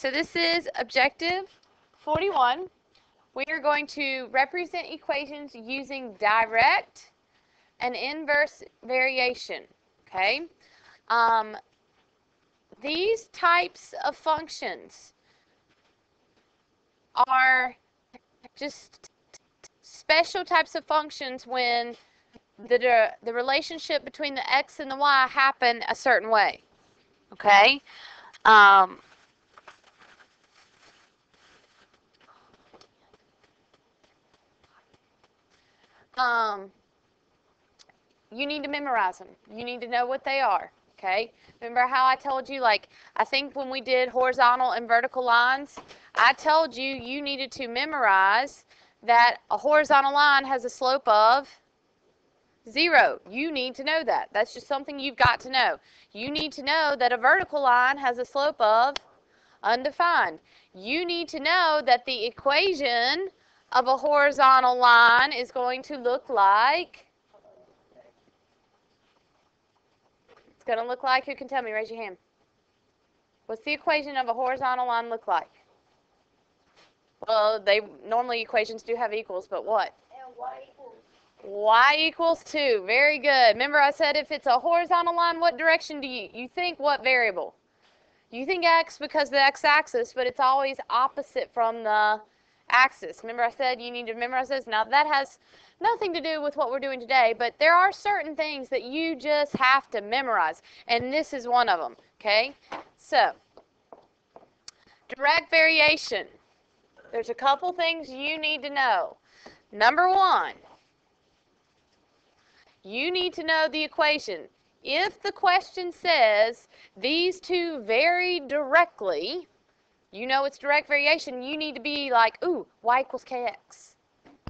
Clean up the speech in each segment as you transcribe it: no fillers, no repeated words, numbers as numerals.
so this is objective 41. We are going to represent equations using direct and inverse variation, okay? These types of functions are just special types of functions when the relationship between the x and the y happen a certain way, okay? You need to memorize them. You need to know what they are, okay? Remember how I told you, like, I think when we did horizontal and vertical lines, I told you you needed to memorize that a horizontal line has a slope of 0. You need to know that. That's just something you've got to know. You need to know that a vertical line has a slope of undefined. You need to know that the equation of a horizontal line is going to look like, it's going to look like, who can tell me? Raise your hand. What's the equation of a horizontal line look like? Well, normally equations do have equals, but what? And y equals. Y equals 2. Very good. Remember I said if it's a horizontal line, what direction do you think what variable? You think x because of the x-axis, but it's always opposite from the axis. Remember I said you need to memorize this? Now that has nothing to do with what we're doing today, but there are certain things that you just have to memorize, and this is one of them, okay? So, direct variation. There's a couple things you need to know. Number one, you need to know the equation. If the question says these two vary directly, you know it's direct variation, you need to be like, ooh, y equals kx.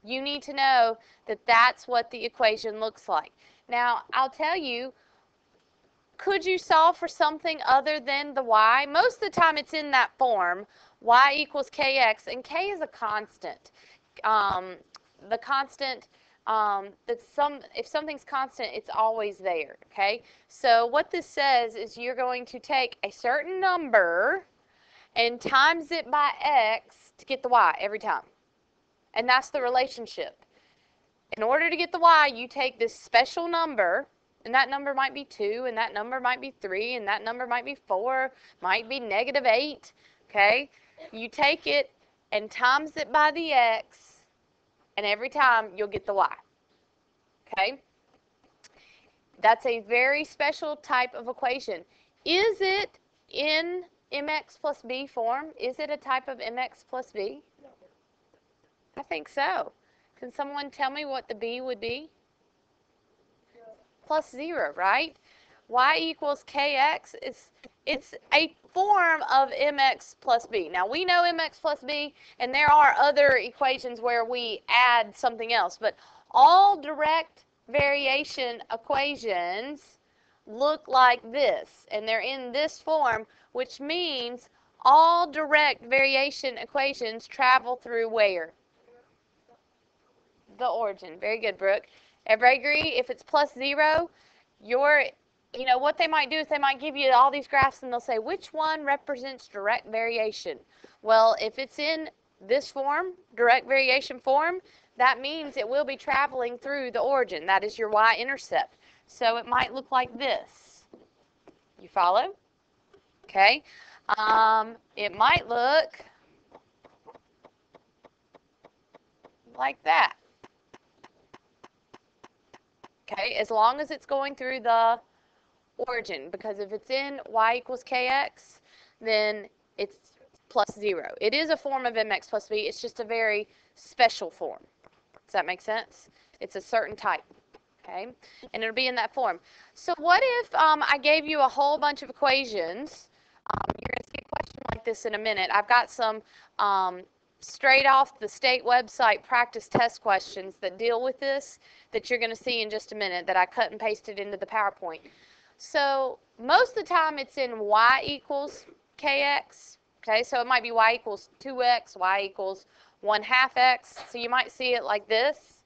You need to know that that's what the equation looks like. Now, I'll tell you, could you solve for something other than the y? Most of the time it's in that form, y equals kx, and k is a constant. The constant, if something's constant, it's always there, okay? So what this says is you're going to take a certain number and times it by x to get the y every time. And that's the relationship. In order to get the y, you take this special number, and that number might be 2, and that number might be 3, and that number might be 4, might be -8, okay? You take it and times it by the x, and every time you'll get the y, okay? That's a very special type of equation. Is it in mx plus b form? Is it a type of mx plus b? I think so. Can someone tell me what the b would be? Plus 0, right? Y equals kx. It's a form of mx plus b. Now, we know mx plus b, and there are other equations where we add something else, but all direct variation equations look like this, and they're in this form, which means all direct variation equations travel through where? The origin. Very good, Brooke. Everybody agree? If it's plus 0, what they might do is they might give you all these graphs and they'll say, which one represents direct variation? Well, if it's in this form, direct variation form, that means it will be traveling through the origin. That is your y-intercept. So it might look like this. You follow? Okay. It might look like that. Okay, as long as it's going through the origin, because if it's in y equals kx, then it's plus 0. It is a form of mx plus b. It's just a very special form. Does that make sense? It's a certain type, okay? And it'll be in that form. So what if I gave you a whole bunch of equations? You're going to see a question like this in a minute. I've got some straight off the state website practice test questions that deal with this that you're going to see in just a minute that I cut and pasted into the PowerPoint. So most of the time it's in y equals kx, okay? So it might be y equals 2x, y equals 1/2 x. So you might see it like this,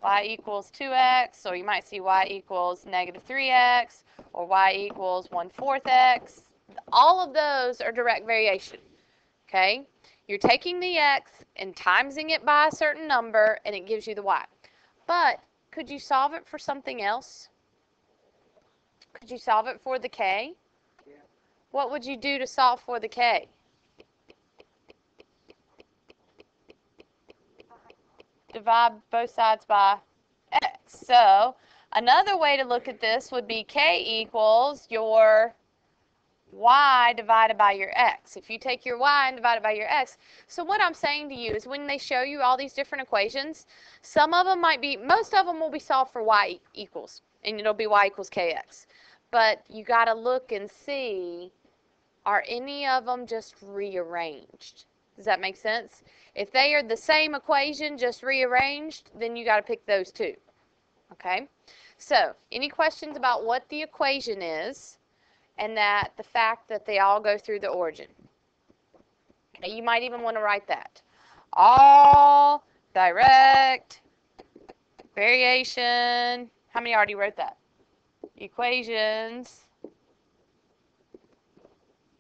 y equals 2x, or you might see y equals -3x, or y equals 1/4 x. All of those are direct variation, Okay? You're taking the x and timesing it by a certain number, and it gives you the y. But could you solve it for something else? Could you solve it for the k? What would you do to solve for the k? Divide both sides by x. So another way to look at this would be k equals your y divided by your x. If you take your y and divide it by your x, so what I'm saying to you is when they show you all these different equations, some of them might be, most of them will be solved for y equals, and it'll be y equals kx. But you got to look and see, are any of them just rearranged? Does that make sense? If they are the same equation, just rearranged, then you got to pick those two. Okay? So, any questions about what the equation is and that the fact that they all go through the origin? Okay, you might even want to write that. All direct variation. How many already wrote that? Equations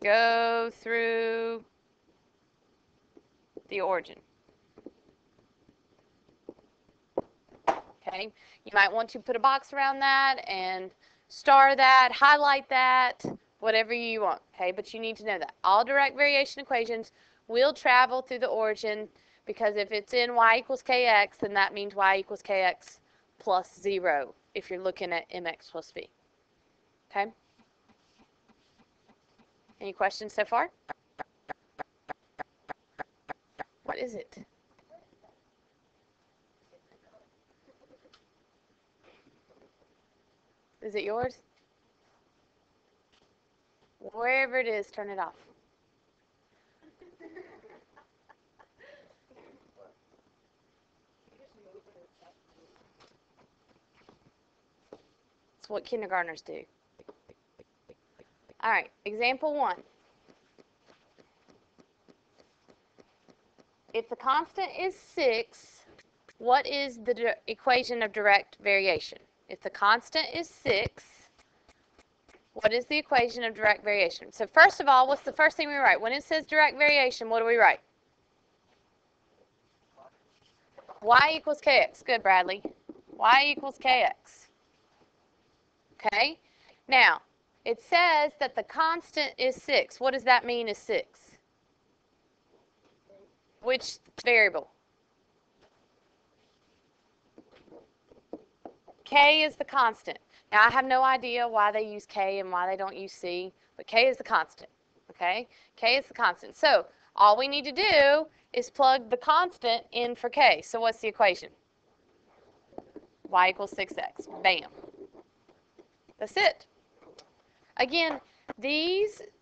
go through the origin. Okay, you might want to put a box around that and star that, highlight that, whatever you want. Okay, but you need to know that all direct variation equations will travel through the origin, because if it's in y equals kx, then that means y equals kx plus 0 if you're looking at mx plus b. Okay? Any questions so far? What is it? Is it yours? Wherever it is, turn it off. It's what kindergartners do. All right, example 1. If the constant is 6, what is the equation of direct variation? If the constant is 6, what is the equation of direct variation? So first of all, what's the first thing we write? When it says direct variation, what do we write? Y equals kx. Good, Bradley. Y equals kx. Okay? Now, it says that the constant is 6. What does that mean is 6? Which variable? K is the constant. Now, I have no idea why they use K and why they don't use C, but K is the constant. Okay? K is the constant. So, all we need to do is plug the constant in for K. So, what's the equation? Y equals 6x. Bam. That's it. Again,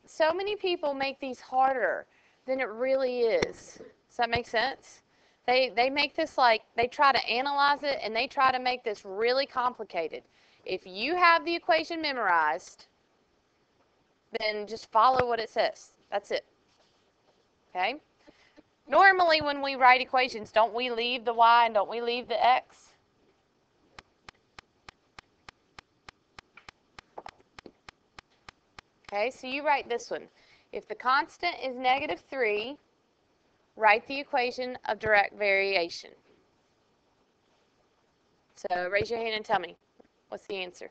so many people make these harder than it really is. Does that make sense? They make this like, they try to analyze it and they try to make this really complicated. If you have the equation memorized, then just follow what it says. That's it. Okay? Normally when we write equations, don't we leave the y and don't we leave the x? Okay, so you write this one. If the constant is -3, write the equation of direct variation. So raise your hand and tell me, what's the answer?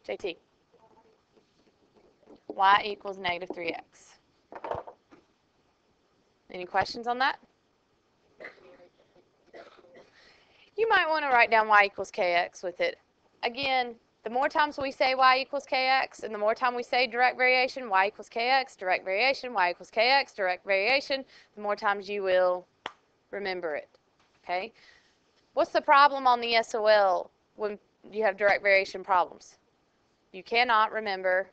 JT. Y equals -3x. Any questions on that? You might want to write down y equals kx with it. Again, the more times we say y equals kx, and the more time we say direct variation, y equals kx, direct variation, y equals kx, direct variation, the more times you will remember it. Okay? What's the problem on the SOL when you have direct variation problems? You cannot remember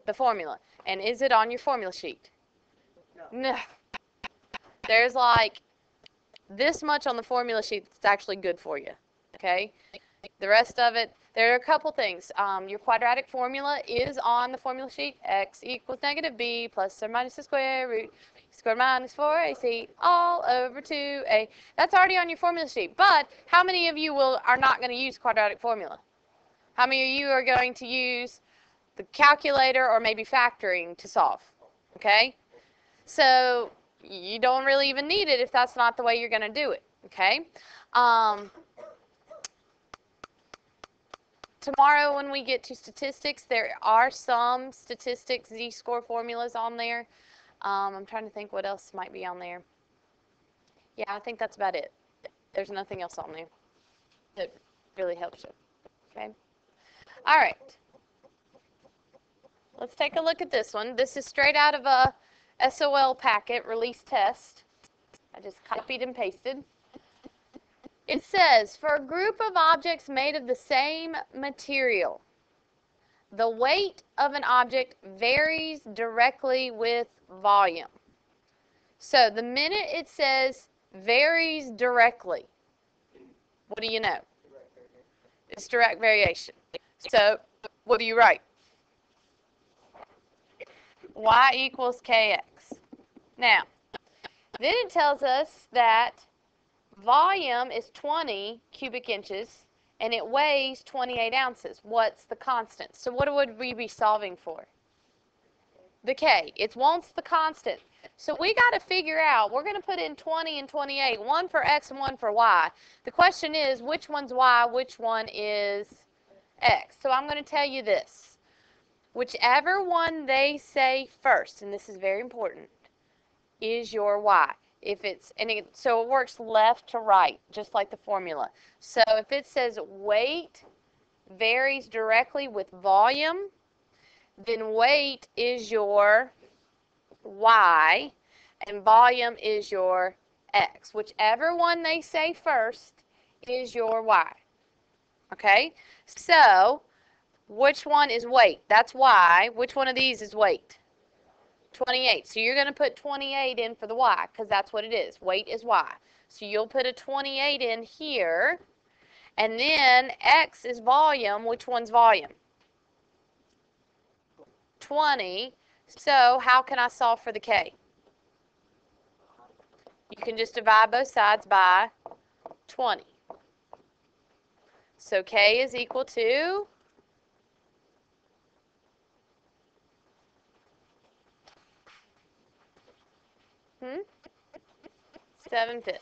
the formula. And is it on your formula sheet? No. There's like this much on the formula sheet that's actually good for you. Okay? The rest of it, there are a couple things. Your quadratic formula is on the formula sheet. X equals -b plus or minus the square root squared minus 4ac all over 2a. That's already on your formula sheet. But how many of you are not going to use quadratic formula? How many of you are going to use the calculator or maybe factoring to solve? Okay? So you don't really even need it if that's not the way you're going to do it, okay? Tomorrow when we get to statistics, there are some statistics z-score formulas on there. I'm trying to think what else might be on there. Yeah, I think that's about it. There's nothing else on there that really helps you, okay? All right. Let's take a look at this one. This is straight out of a SOL packet, release test. I just copied and pasted. It says, for a group of objects made of the same material, the weight of an object varies directly with volume. So the minute it says varies directly, what do you know? It's direct variation. So what do you write? Y equals kx. Now, then it tells us that volume is 20 cubic inches and it weighs 28 ounces. What's the constant? So what would we be solving for? The K. It wants the constant. So we got to figure out, we're going to put in 20 and 28, one for X and one for Y. The question is, which one's Y, which one is X? So I'm going to tell you this. Whichever one they say first, and this is very important, is your Y. So it works left to right, just like the formula. So if it says weight varies directly with volume, then weight is your Y, and volume is your X. Whichever one they say first is your Y. Okay? So, which one is weight? That's Y. Which one of these is weight? 28. So you're going to put 28 in for the Y, because that's what it is. Weight is Y. So you'll put a 28 in here, and then X is volume. Which one's volume? 20. So how can I solve for the K? You can just divide both sides by 20. So K is equal to 7/5.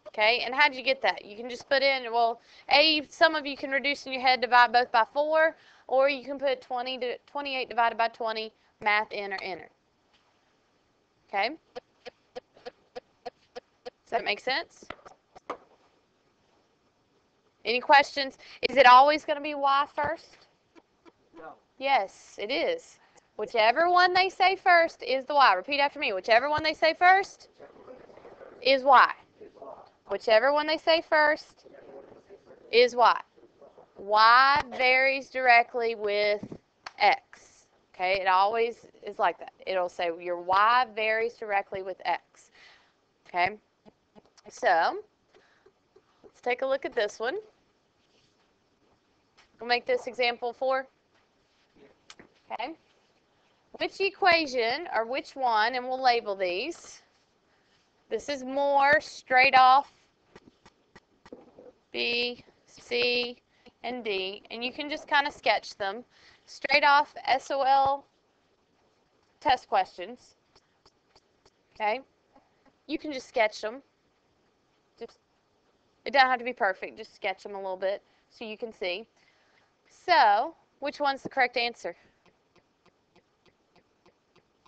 Okay, and how did you get that? You can just put in, well, some of you can reduce in your head, divide both by 4, or you can put 28 divided by 20, math in or enter. Okay? Does that make sense? Any questions? Is it always going to be Y first? No. Yes, it is. Whichever one they say first is the Y. Repeat after me. Whichever one they say first is Y. Whichever one they say first is Y. Y varies directly with X. Okay, it always is like that. It'll say your Y varies directly with X. Okay, so let's take a look at this one. We'll make this example 4. Okay, which equation or which one, and we'll label these. This is more straight off B, C, and D, and you can just kind of sketch them. Straight off SOL test questions. Okay? You can just sketch them. It doesn't have to be perfect, just sketch them a little bit so you can see. So, which one's the correct answer?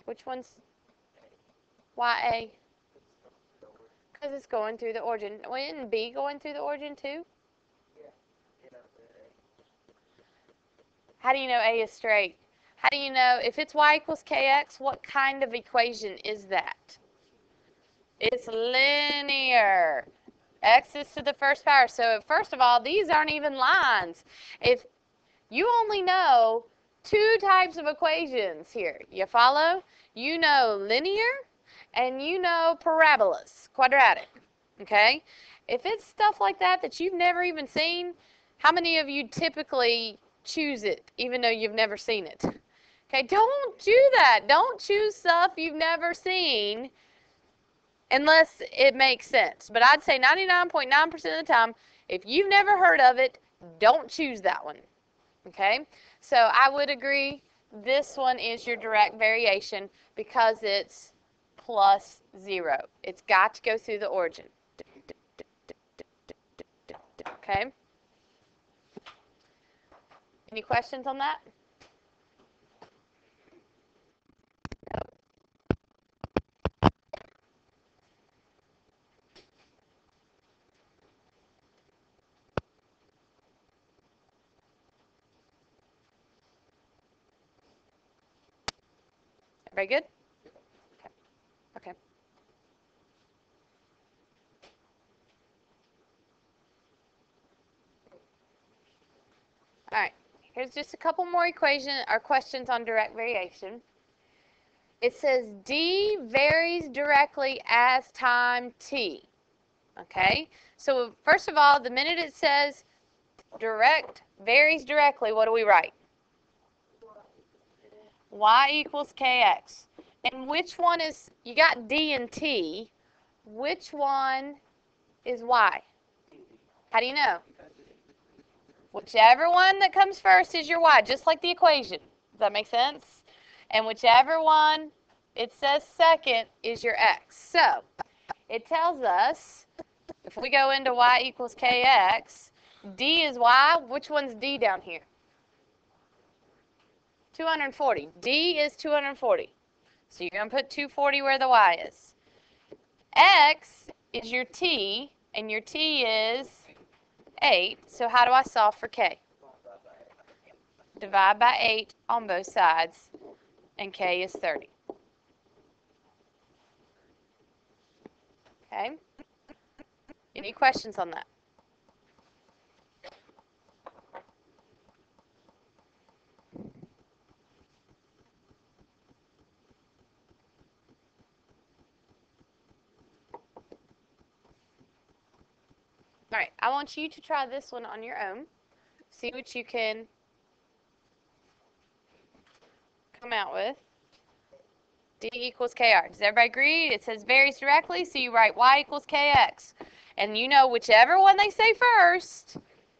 Which one's YA? Because it's going through the origin. Isn't B going through the origin too? How do you know A is straight? How do you know if it's Y equals KX, what kind of equation is that? It's linear. X is to the first power. So first of all, these aren't even lines. If you only know 2 types of equations here, you follow? You know linear and you know parabolas, quadratic. Okay? If it's stuff like that that you've never even seen, how many of you typically choose it even though you've never seen it? Okay, don't do that. Don't choose stuff you've never seen unless it makes sense. But I'd say 99.9% of the time, if you've never heard of it, don't choose that one. Okay? So I would agree this one is your direct variation because it's plus 0. It's got to go through the origin. Okay? Any questions on that? Very good? Okay. Okay. All right. Here's just a couple more questions on direct variation. It says D varies directly as time t. Okay? So first of all, the minute it says direct varies directly, what do we write? Y equals kx. And which one is, you got D and T, which one is Y? How do you know? Whichever one that comes first is your Y, just like the equation. Does that make sense? And whichever one it says second is your X. So, it tells us, if we go into Y equals kx, D is Y. Which one's D down here? 240. D is 240. So you're going to put 240 where the Y is. X is your T, and your T is 8. So how do I solve for K? Divide by 8 on both sides, and K is 30. Okay? Any questions on that? All right, I want you to try this one on your own. See what you can come out with. D equals KR. Does everybody agree? It says varies directly, so you write Y equals KX. And you know whichever one they say first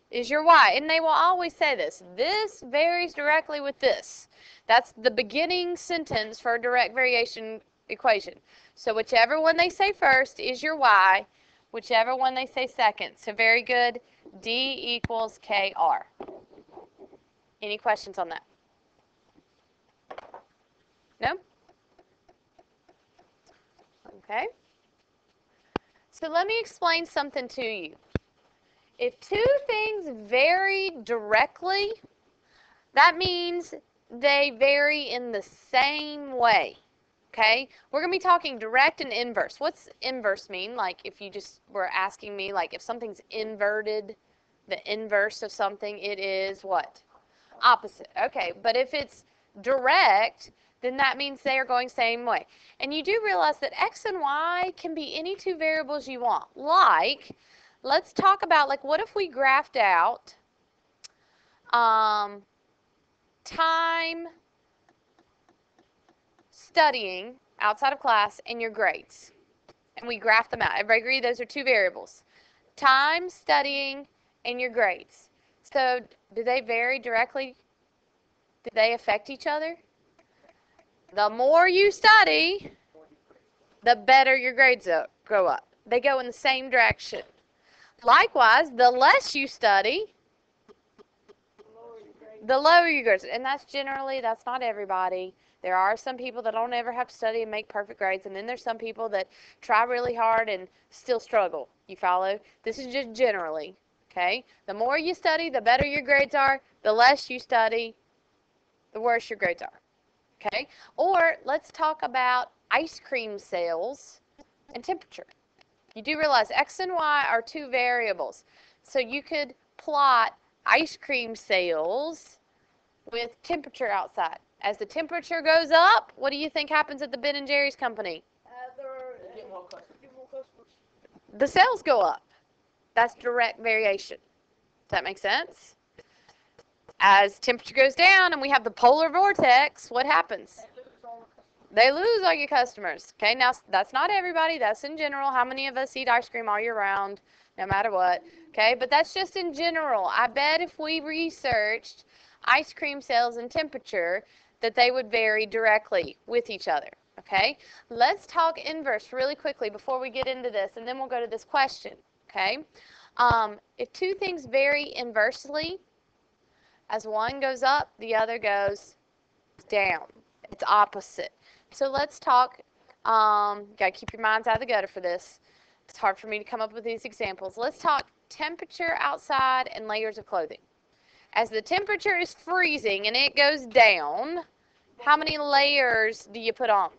is your Y. And they will always say this. This varies directly with this. That's the beginning sentence for a direct variation equation. So whichever one they say first is your Y, whichever one they say second. So very good. D equals KR. Any questions on that? No? Okay. So let me explain something to you. If two things vary directly, that means they vary in the same way. Okay? We're going to be talking direct and inverse. What's inverse mean? Like if you just were asking me, like if something's inverted, the inverse of something, it is what? Opposite. Okay, but if it's direct, then that means they are going same way. And you do realize that x and y can be any two variables you want. Like, let's talk about, like, what if we graphed out time studying outside of class and your grades. And we graph them out. Everybody agree those are two variables. Time studying and your grades. So, do they vary directly? Do they affect each other? The more you study, the better your grades go up. They go in the same direction. Likewise, the less you study, the lower your grades. And that's not everybody. There are some people that don't ever have to study and make perfect grades, and then there's some people that try really hard and still struggle. You follow? This is just generally, okay? The more you study, the better your grades are. The less you study, the worse your grades are. Okay? Or let's talk about ice cream sales and temperature. You do realize x and y are two variables. So you could plot ice cream sales with temperature outside. As the temperature goes up, what do you think happens at the Ben & Jerry's company? The sales go up. That's direct variation. Does that make sense? As temperature goes down and we have the polar vortex, what happens? They lose all your customers. Okay, now that's not everybody. That's in general. How many of us eat ice cream all year round, no matter what? Okay, but that's just in general. I bet if we researched ice cream sales and temperature, that they would vary directly with each other. Okay? Let's talk inverse really quickly before we get into this, and then we'll go to this question. Okay? If two things vary inversely, as one goes up, the other goes down. It's opposite. So let's talk, gotta keep your minds out of the gutter for this. It's hard for me to come up with these examples. Let's talk temperature outside and layers of clothing. As the temperature is freezing and it goes down, how many layers do you put on?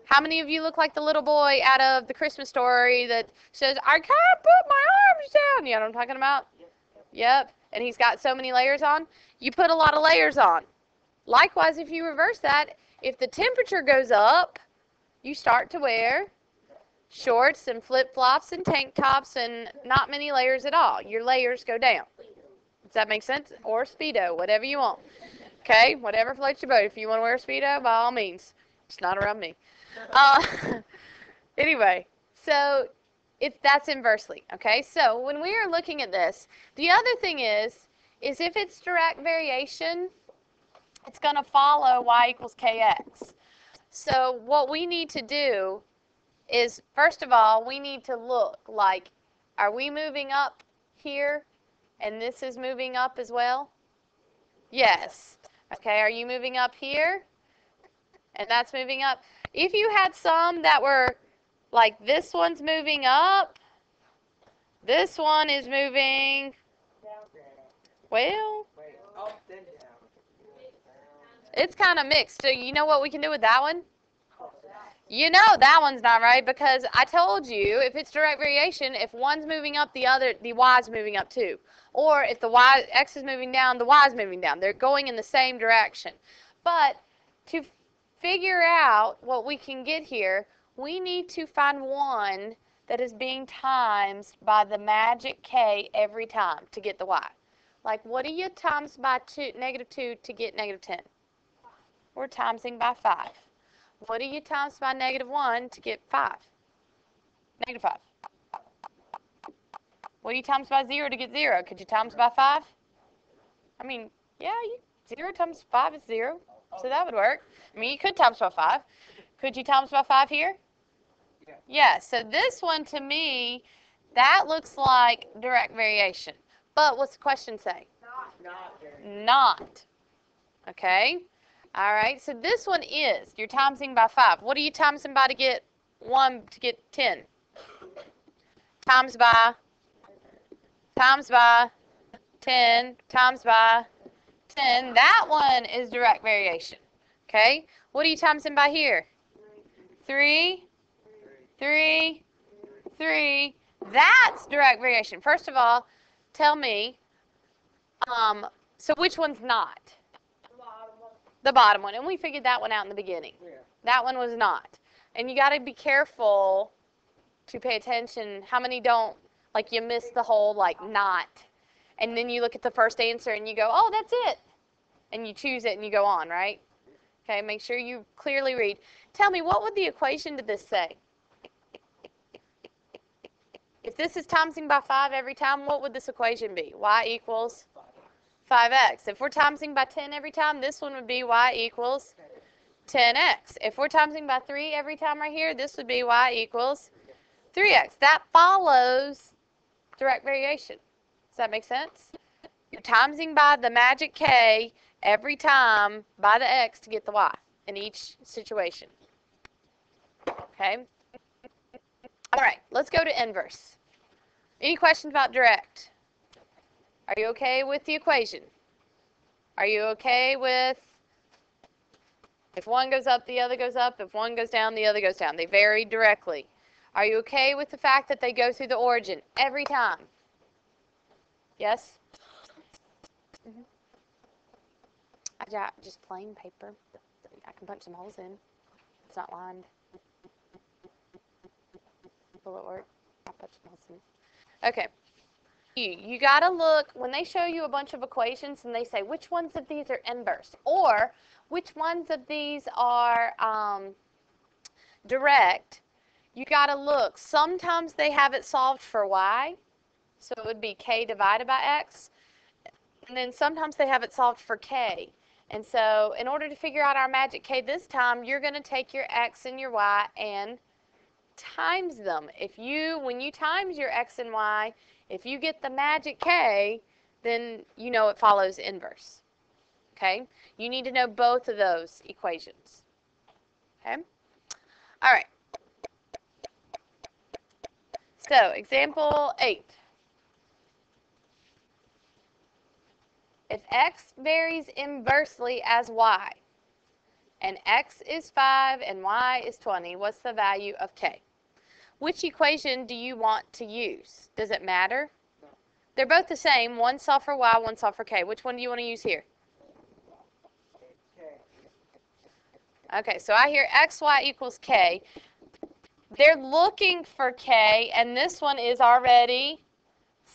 How many of you look like the little boy out of the Christmas story that says, I can't put my arms down? You know what I'm talking about? Yep. And he's got so many layers on. You put a lot of layers on. Likewise, if you reverse that, if the temperature goes up, you start to wear shorts and flip-flops and tank tops and not many layers at all. Your layers go down. Does that make sense? Or Speedo, whatever you want. Okay? Whatever floats your boat. If you want to wear a Speedo, by all means. It's not around me. Anyway, so that's inversely. Okay? So when we are looking at this, the other thing is if it's direct variation, it's going to follow y equals kx. So what we need to do is, first of all, we need to look like, are we moving up here and this is moving up as well? Yes. Okay, are you moving up here and that's moving up? If you had some that were like this one's moving up, this one is moving, well, it's kind of mixed. So you know what we can do with that one? You know that one's not right because I told you if it's direct variation, if one's moving up, the y's moving up too. Or if the x is moving down, the y is moving down. They're going in the same direction. But to figure out what we can get here, we need to find one that is being times by the magic k every time to get the y. Like, what do you times by -2 to get -10? We're timesing by 5. What do you times by -1 to get 5? -5. What do you times by 0 to get 0? Could you times by 5? I mean, yeah, 0 times 5 is 0, so that would work. I mean, you could times by 5. Could you times by 5 here? Yeah, so this one to me, that looks like direct variation. But what's the question say? Not. Okay? All right, so this one is, you're timesing by 5. What are you timesing by to get 1 to get 10? Times by 10, times by 10. That one is direct variation. Okay? What are you timesing by here? 3, 3, 3. That's direct variation. First of all, tell me, so which one's not? The bottom one. And we figured that one out in the beginning. Yeah. That one was not. And you got to be careful to pay attention. How many don't, like you miss the whole, like, not. And then you look at the first answer and you go, oh, that's it. And you choose it and you go on, right? Okay, make sure you clearly read. Tell me, what would the equation to this say? If this is timesing by 5 every time, what would this equation be? Y equals 5x. If we're timesing by 10 every time, this one would be y equals 10x. If we're timesing by 3 every time right here, this would be y equals 3x. That follows direct variation. Does that make sense? You're timesing by the magic k every time by the x to get the y in each situation. Okay? All right, let's go to inverse. Any questions about direct? Are you okay with the equation? Are you okay with if one goes up, the other goes up? If one goes down, the other goes down. They vary directly. Are you okay with the fact that they go through the origin every time? Yes? Mm-hmm. I got just plain paper. I can punch some holes in. It's not lined. Will it work? I'll punch some holes in. Okay. You got to look, when they show you a bunch of equations and they say which ones of these are inverse or which ones of these are direct, you got to look. Sometimes they have it solved for y, so it would be k divided by x, and then sometimes they have it solved for k, And so in order to figure out our magic k this time, you're going to take your x and your y and times them. When you times your x and y, if you get the magic k, then you know it follows inverse. Okay? You need to know both of those equations. Okay? All right. So, example 8. If x varies inversely as y, and x is 5 and y is 20, what's the value of k? Which equation do you want to use? Does it matter? No. They're both the same. One solved for y, one solved for k. Which one do you want to use here? K. Okay, so I hear xy equals k. They're looking for k, and this one is already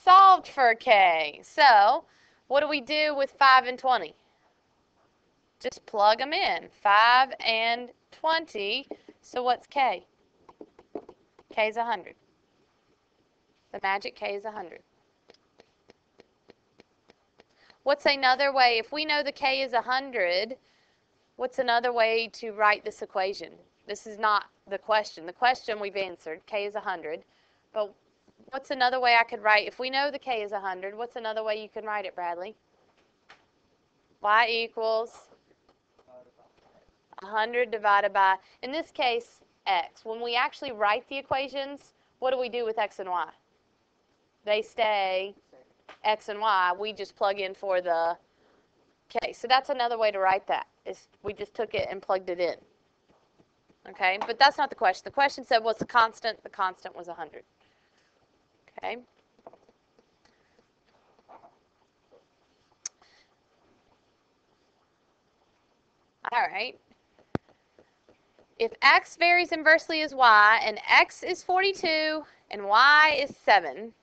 solved for k. So, what do we do with 5 and 20? Just plug them in. 5 and 20. So what's k? K is 100. The magic k is 100. What's another way? If we know the k is 100, what's another way to write this equation? This is not the question. The question we've answered. K is 100. But what's another way I could write? If we know the k is 100, what's another way you can write it, Bradley? Y equals 100 divided by, in this case, x. When we actually write the equations, what do we do with x and y? They stay x and y. We just plug in for the k. So that's another way to write that, is we just took it and plugged it in. Okay, but that's not the question. The question said what's the constant? The constant was 100. Okay. All right. If x varies inversely as y, and x is 42 and y is 7,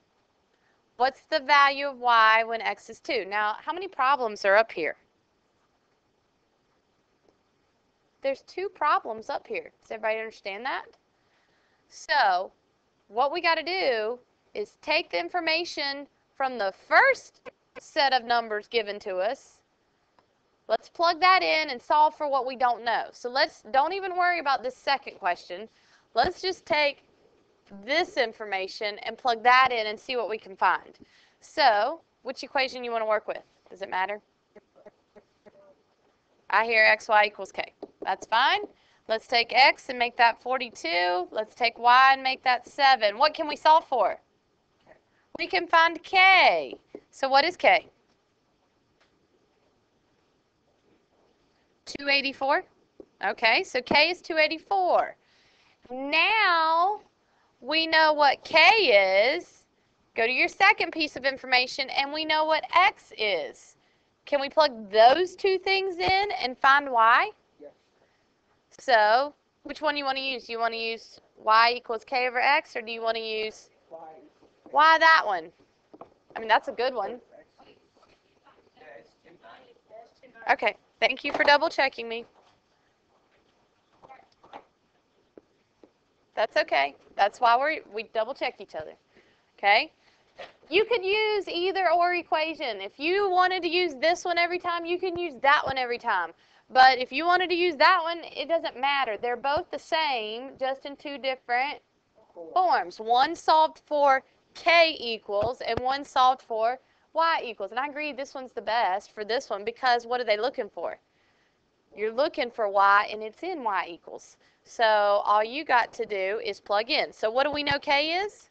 what's the value of y when x is 2? Now, how many problems are up here? There's 2 problems up here. Does everybody understand that? So, what we got to do is take the information from the first set of numbers given to us. Let's plug that in and solve for what we don't know. So don't even worry about this second question. Let's just take this information and plug that in and see what we can find. So, which equation you want to work with? Does it matter? I hear xy equals k. That's fine. Let's take x and make that 42. Let's take y and make that 7. What can we solve for? We can find k. So what is k? 284. Okay, so k is 284. Now we know what k is. Go to your second piece of information, and we know what x is. Can we plug those 2 things in and find y? Yes. So, which one do you want to use? Do you want to use y equals k over x, or do you want to use y that one? I mean, that's a good one. Okay, thank you for double checking me. That's okay. That's why we double check each other. Okay? You could use either or equation. If you wanted to use this one every time, you can use that one every time. But if you wanted to use that one, it doesn't matter. They're both the same, just in 2 different forms. One solved for k equals, and one solved for y equals. And I agree this one's the best for this one, because what are they looking for? You're looking for y, and it's in y equals. So all you got to do is plug in. So what do we know k is?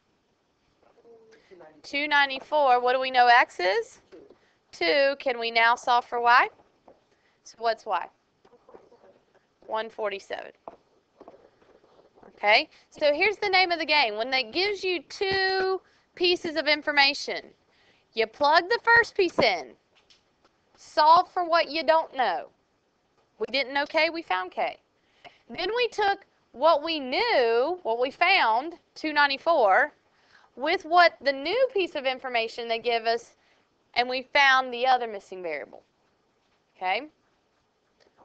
294. What do we know x is? 2. Can we now solve for y? So what's y? 147. Okay, so here's the name of the game. When it gives you 2 pieces of information, you plug the first piece in. Solve for what you don't know. We didn't know k, we found k. Then we took what we knew, what we found, 294, with what the new piece of information they give us, and we found the other missing variable. Okay?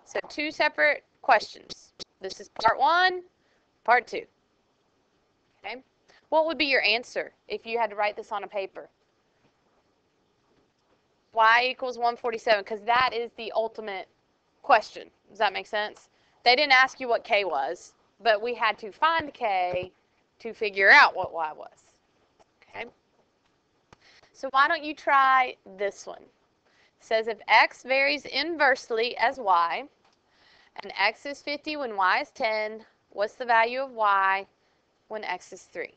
So 2 separate questions. This is part 1, part 2. Okay? What would be your answer if you had to write this on a paper? Y equals 147, because that is the ultimate question. Does that make sense? They didn't ask you what K was, but we had to find K to figure out what Y was. Okay? So why don't you try this one? It says if X varies inversely as Y, and X is 50 when Y is 10, what's the value of Y when X is 3?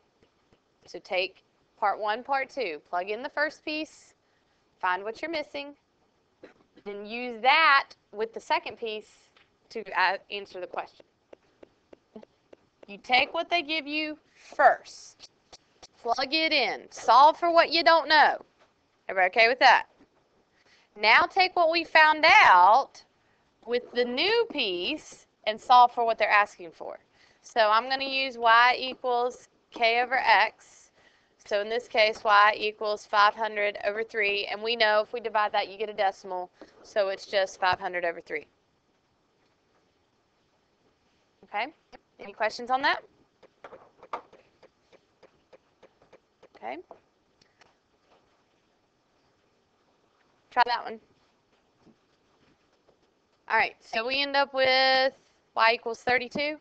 So take part 1, part 2, plug in the first piece, find what you're missing, then use that with the second piece to answer the question. You take what they give you first, plug it in, solve for what you don't know. Everybody okay with that? Now take what we found out with the new piece and solve for what they're asking for. So I'm going to use Y equals K over X. So in this case, Y equals 500 over 3. And we know if we divide that, you get a decimal. So it's just 500 over 3. Okay? Any questions on that? Okay. Try that one. All right, so we end up with Y equals 32.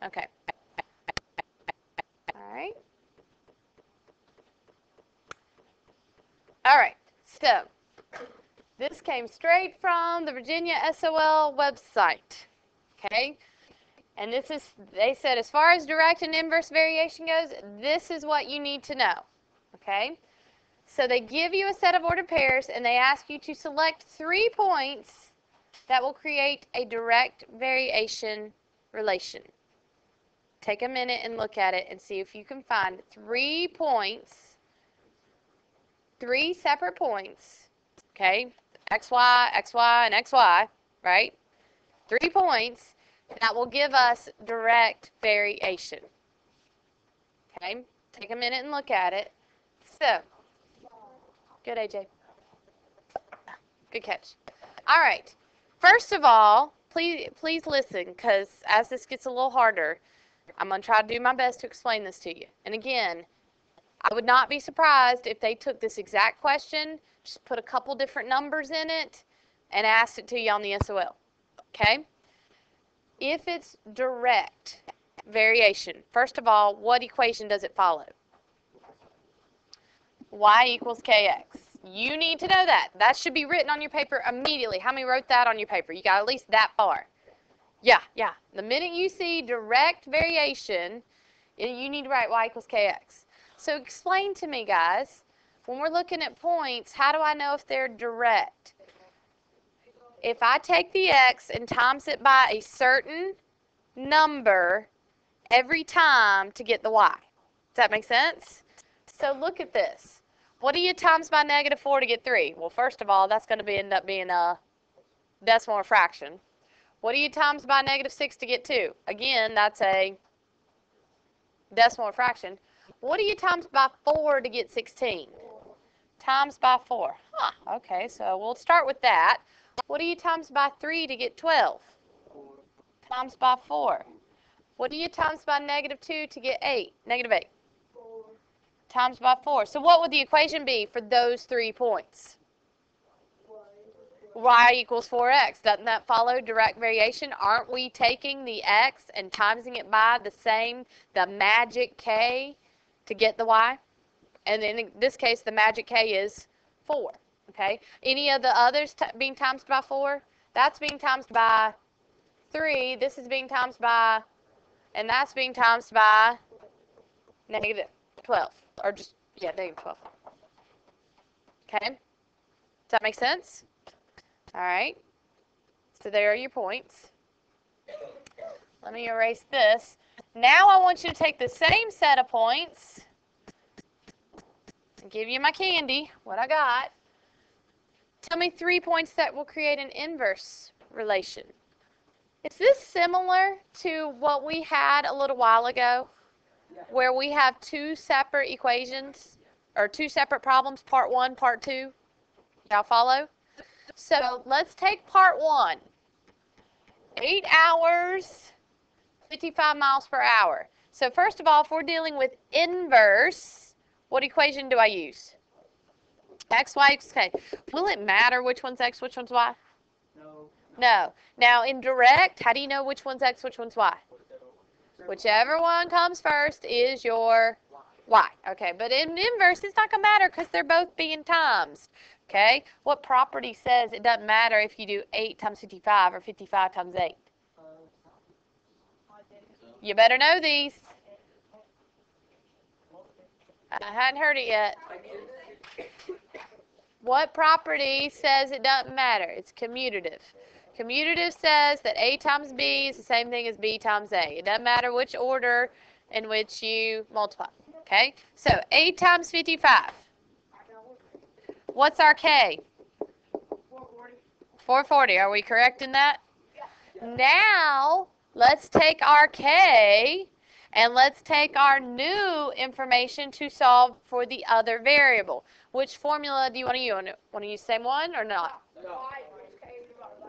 Okay. All right. All right, so this came straight from the Virginia SOL website. Okay. And this is, they said, as far as direct and inverse variation goes, this is what you need to know. Okay. So they give you a set of ordered pairs, and they ask you to select 3 points that will create a direct variation relation. Take a minute and look at it and see if you can find 3 points, 3 separate points, okay, XY, XY, and XY, right? 3 points that will give us direct variation. Okay, take a minute and look at it. So, good, AJ. Good catch. All right. First of all, please listen, because as this gets a little harder, I'm going to try to do my best to explain this to you. And again, I would not be surprised if they took this exact question, just put a couple different numbers in it, and asked it to you on the SOL. Okay? If it's direct variation, first of all, what equation does it follow? Y equals KX. You need to know that. That should be written on your paper immediately. How many wrote that on your paper? You got at least that far. Yeah. The minute you see direct variation, you need to write Y equals KX. So explain to me, guys, when we're looking at points, how do I know if they're direct? If I take the X and times it by a certain number every time to get the Y. Does that make sense? So look at this. What do you times by -4 to get 3? Well, first of all, that's going to end up being a decimal or fraction. What do you times by -6 to get 2? Again, that's a decimal or fraction. What do you times by 4 to get 16? Times by 4. Okay, so we'll start with that. What do you times by 3 to get 12? Times by 4. What do you times by -2 to get 8? -8. Times by 4. So what would the equation be for those 3 points? Y equals 4x. Doesn't that follow direct variation? Aren't we taking the x and timesing it by the magic k to get the y? And in this case, the magic k is 4. Okay. Any of the others being times by 4? That's being times by 3. This is being times by, and that's being times by -12. Or just, yeah, -12. Okay? Does that make sense? All right. So there are your points. Let me erase this. Now I want you to take the same set of points and give you my candy, what I got. Tell me 3 points that will create an inverse relation. Is this similar to what we had a little while ago, where we have 2 separate equations, or 2 separate problems, part 1, part 2? Y'all follow? So let's take part 1. 8 hours, 55 miles per hour. So first of all, if we're dealing with inverse, what equation do I use? X, Y equals K. Will it matter which one's X, which one's Y? No. No. Now, in direct, how do you know which one's x, which one's y? Whichever one comes first is your y. Okay, but in inverse, it's not going to matter because they're both being times. Okay, what property says it doesn't matter if you do 8 times 55 or 55 times 8? You better know these. I hadn't heard it yet. What property says it doesn't matter? It's commutative. Commutative says that A times B is the same thing as B times A. It doesn't matter which order in which you multiply. Okay? So 8 times 55. What's our K? 440. Are we correct in that? Now, let's take our K and let's take our new information to solve for the other variable. Which formula do you want to use? Want to use the same one or not? No.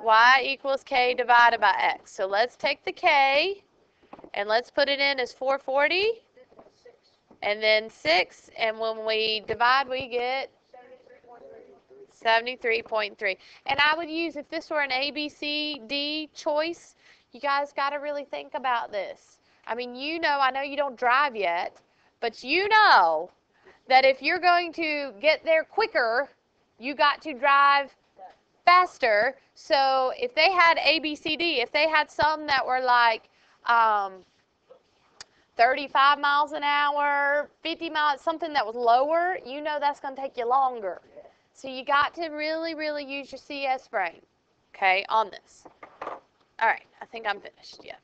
Y equals K divided by X. So let's take the K and let's put it in as 440 and then 6. And when we divide, we get 73.3. And I would use, if this were an A, B, C, D choice, you guys got to really think about this. I mean, you know, I know you don't drive yet, but you know that if you're going to get there quicker, you got to drive faster. So if they had A, B, C, D, if they had some that were like 35 miles an hour, 50 miles, something that was lower, you know that's going to take you longer. So you got to really, really use your CS brain, okay, on this. All right, I think I'm finished. Yeah.